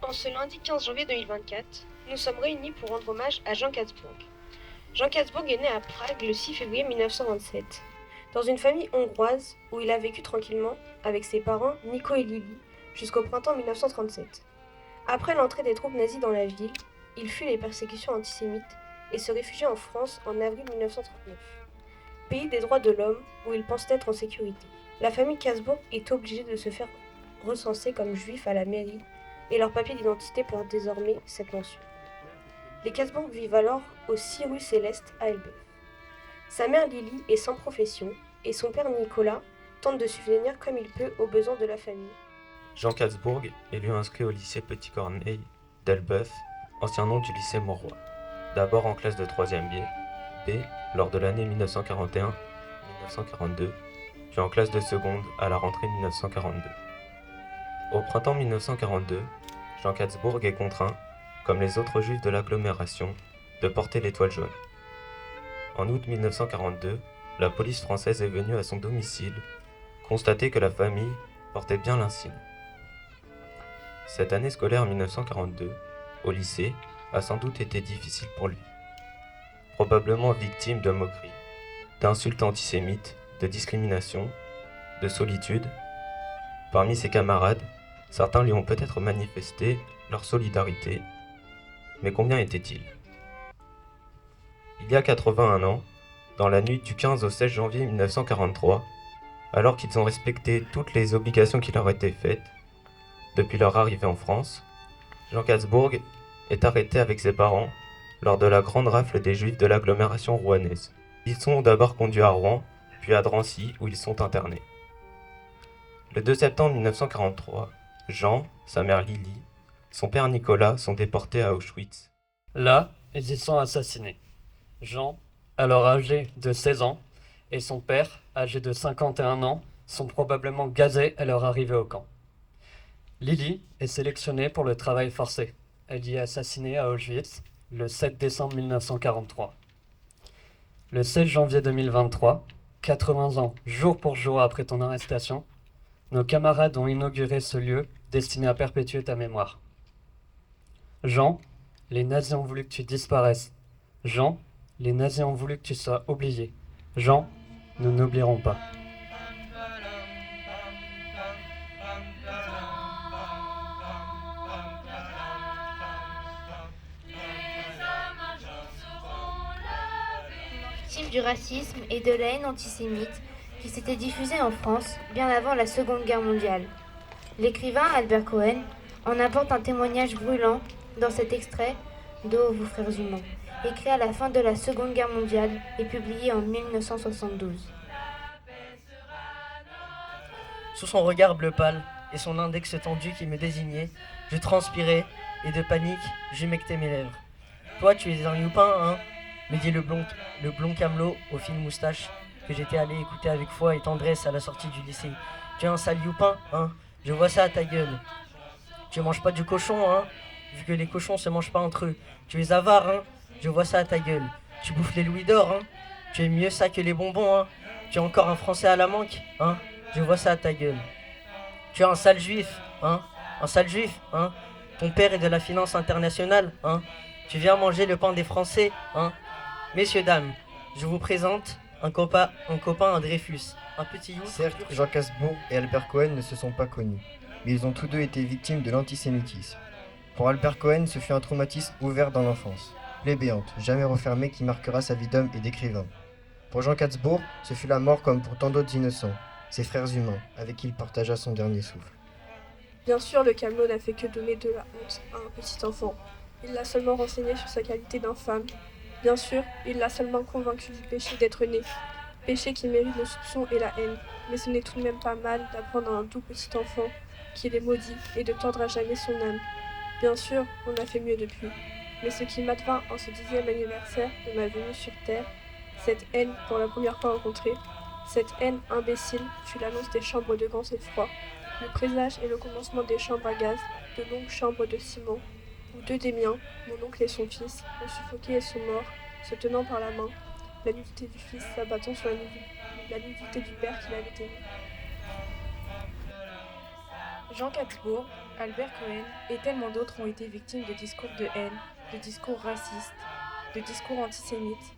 En ce lundi 15 janvier 2024, nous sommes réunis pour rendre hommage à Jean Katzbourg. Jean Katzbourg est né à Prague le 6 février 1927, dans une famille hongroise où il a vécu tranquillement avec ses parents Nico et Lily jusqu'au printemps 1937. Après l'entrée des troupes nazies dans la ville, il fuit les persécutions antisémites et se réfugie en France en avril 1939, pays des droits de l'homme où il pense être en sécurité. La famille Katzbourg est obligée de se faire recenser comme juifs à la mairie et leur papier d'identité porte désormais cette mention. Les Katzbourg vivent alors au 6 rue Céleste à Elbeuf. Sa mère Lily est sans profession et son père Nicolas tente de subvenir comme il peut aux besoins de la famille. Jean Katzbourg est lui inscrit au lycée Petit-Corneille d'Elbeuf, ancien nom du lycée Mauroy. D'abord en classe de 3e B, lors de l'année 1941-1942, puis en classe de seconde à la rentrée 1942. Au printemps 1942, Jean Katzbourg est contraint, comme les autres juifs de l'agglomération, de porter l'étoile jaune. En août 1942, la police française est venue à son domicile constater que la famille portait bien l'insigne. Cette année scolaire 1942, au lycée, a sans doute été difficile pour lui. Probablement victime de moqueries, d'insultes antisémites, de discrimination, de solitude. Parmi ses camarades, certains lui ont peut-être manifesté leur solidarité, mais combien étaient-ils ? Il y a 81 ans, dans la nuit du 15 au 16 janvier 1943, alors qu'ils ont respecté toutes les obligations qui leur étaient faites, depuis leur arrivée en France, Jean Katzbourg est arrêté avec ses parents lors de la grande rafle des Juifs de l'agglomération rouennaise. Ils sont d'abord conduits à Rouen, puis à Drancy où ils sont internés. Le 2 septembre 1943, Jean, sa mère Lily, son père Nicolas sont déportés à Auschwitz. Là, ils y sont assassinés. Jean, alors âgé de 16 ans, et son père, âgé de 51 ans, sont probablement gazés à leur arrivée au camp. Lily est sélectionnée pour le travail forcé. Elle y est assassinée à Auschwitz le 7 décembre 1943. Le 16 janvier 2023, 80 ans jour pour jour après ton arrestation, nos camarades ont inauguré ce lieu destiné à perpétuer ta mémoire. Jean, les nazis ont voulu que tu disparaisses. Jean, les nazis ont voulu que tu sois oublié. Jean, nous n'oublierons pas. Victime du racisme et de la haine antisémite qui s'était diffusée en France bien avant la Seconde Guerre mondiale. L'écrivain Albert Cohen en apporte un témoignage brûlant dans cet extrait d'Ô vous frères humains, écrit à la fin de la Seconde Guerre mondiale et publié en 1972. Sous son regard bleu pâle et son index tendu qui me désignait, je transpirais et de panique, j'humectais mes lèvres. Toi, tu es un youpin, hein me dit le blond camelot au fil moustache que j'étais allé écouter avec foi et tendresse à la sortie du lycée. Tu es un sale youpin, hein. Je vois ça à ta gueule. Tu manges pas du cochon, hein, vu que les cochons se mangent pas entre eux. Tu es avare, hein. Je vois ça à ta gueule. Tu bouffes les louis d'or, hein. Tu es mieux ça que les bonbons, hein. Tu es encore un français à la manque, hein. Je vois ça à ta gueule. Tu es un sale juif, hein. Un sale juif, hein. Ton père est de la finance internationale, hein. Tu viens manger le pain des Français, hein. Messieurs, dames, je vous présente un copain à Dreyfus, un petit youth. Certes, Jean Katzbourg et Albert Cohen ne se sont pas connus, mais ils ont tous deux été victimes de l'antisémitisme. Pour Albert Cohen, ce fut un traumatisme ouvert dans l'enfance, plaie béante, jamais refermée qui marquera sa vie d'homme et d'écrivain. Pour Jean Katzbourg, ce fut la mort comme pour tant d'autres innocents, ses frères humains, avec qui il partagea son dernier souffle. Bien sûr, le camelot n'a fait que donner de la honte à un petit enfant. Il l'a seulement renseigné sur sa qualité d'infâme. Bien sûr, il l'a seulement convaincu du péché d'être né, péché qui mérite le soupçon et la haine, mais ce n'est tout de même pas mal d'apprendre à un doux petit enfant qu'il est maudit et de tordre à jamais son âme. Bien sûr, on a fait mieux depuis, mais ce qui m'advint en ce 10e anniversaire de ma venue sur Terre, cette haine pour la première fois rencontrée, cette haine imbécile fut l'annonce des chambres de gaz et froid, le présage et le commencement des chambres à gaz, de longues chambres de ciment, où deux des miens, mon oncle et son fils, ont suffoqué et sont morts, se tenant par la main, la nudité du fils s'abattant sur la nudité du père qui l'avait ému. Jean Katzbourg, Albert Cohen et tellement d'autres ont été victimes de discours de haine, de discours racistes, de discours antisémites,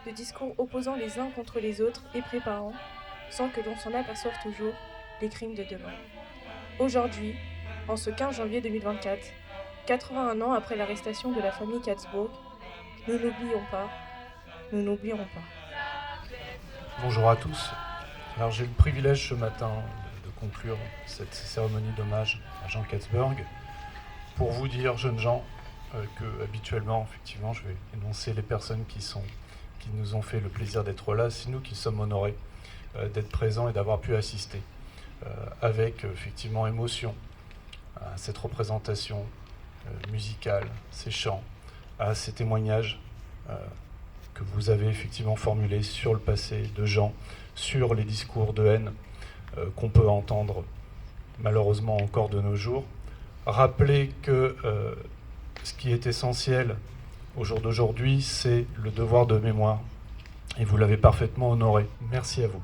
de discours opposant les uns contre les autres et préparant, sans que l'on s'en aperçoive toujours, les crimes de demain. Aujourd'hui, en ce 15 janvier 2024, 81 ans après l'arrestation de la famille Katzbourg, nous n'oublions pas, nous n'oublierons pas. Bonjour à tous. Alors j'ai le privilège ce matin de conclure cette cérémonie d'hommage à Jean Katzbourg pour vous dire, jeunes gens, que habituellement, effectivement, je vais énoncer les personnes qui nous ont fait le plaisir d'être là. C'est nous qui sommes honorés d'être présents et d'avoir pu assister avec effectivement émotion à cette représentation musicale, ces chants, à ces témoignages que vous avez effectivement formulés sur le passé de Jean, sur les discours de haine qu'on peut entendre malheureusement encore de nos jours. Rappeler que ce qui est essentiel au jour d'aujourd'hui, c'est le devoir de mémoire. Et vous l'avez parfaitement honoré. Merci à vous.